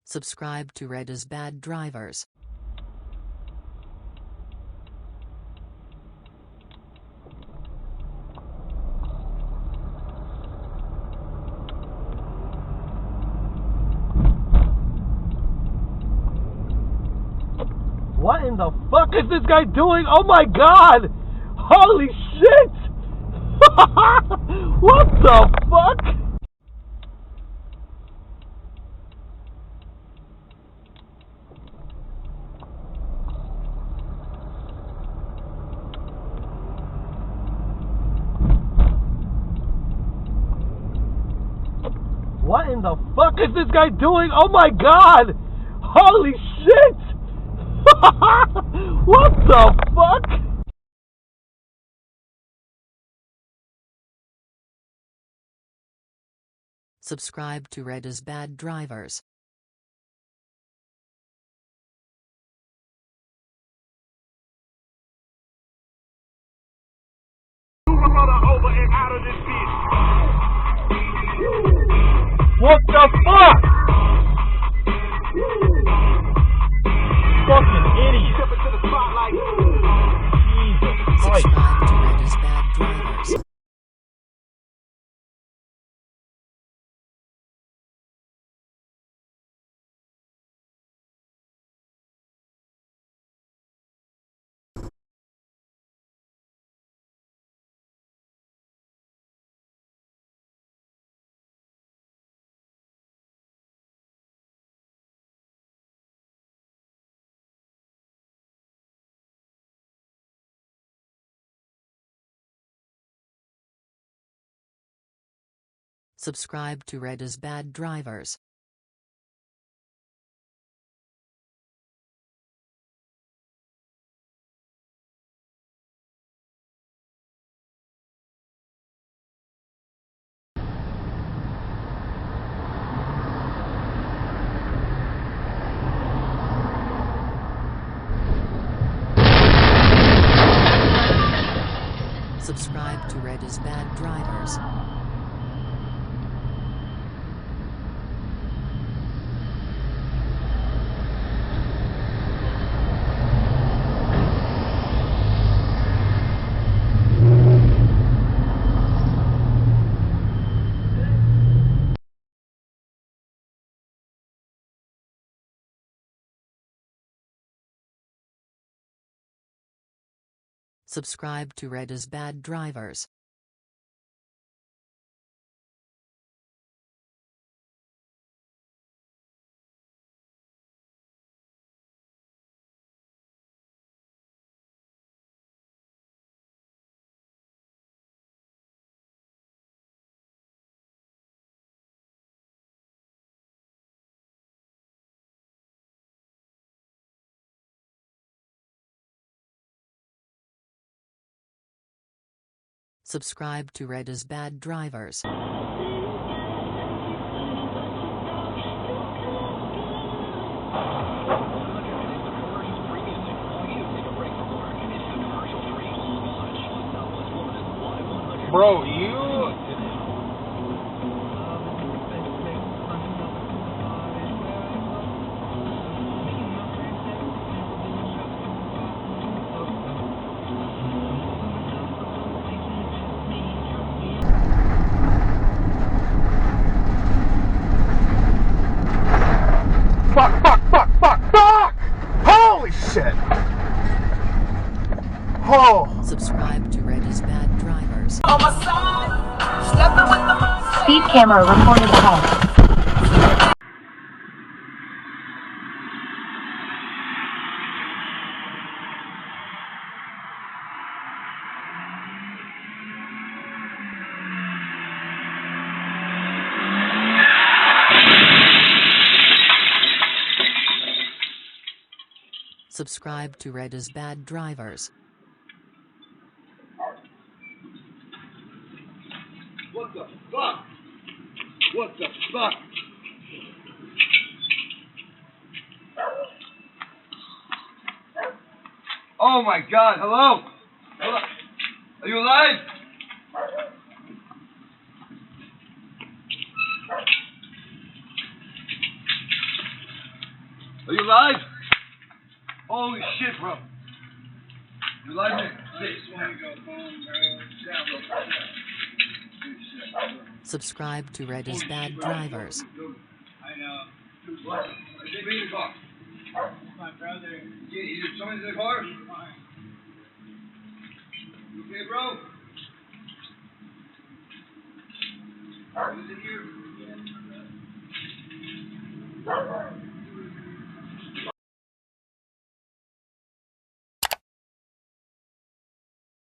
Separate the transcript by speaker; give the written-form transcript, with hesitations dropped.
Speaker 1: Subscribe to Red is Bad Drivers.
Speaker 2: What in the fuck is this guy doing? Oh my god! Holy shit! What the fuck? What in the fuck is this guy doing? Oh my god! Holy shit! What the fuck?
Speaker 1: Subscribe to Red is Bad Drivers.
Speaker 2: What the fuck? Fucking idiot. Jesus Christ.
Speaker 1: Subscribe to Red is Bad Drivers. Subscribe to Red is Bad Drivers. Subscribe to Red is Bad Drivers. Subscribe to Red is Bad Drivers. Subscribe to Red is Bad Drivers.
Speaker 2: Bro, you... Fuck! Holy shit! Oh!
Speaker 1: Subscribe to Red is Bad Drivers.
Speaker 3: Speed camera recorded ahead.
Speaker 1: Subscribe to Red is Bad Drivers.
Speaker 4: What the fuck? What the fuck? Oh my God! Hello? Hello? Are you alive? Are you alive? Holy shit, bro! You alive, man?
Speaker 1: Subscribe to Red is Bad Drivers.
Speaker 4: I know. What? Take me in the car. My brother. You joined the car? You okay, bro? Is it here? Yeah.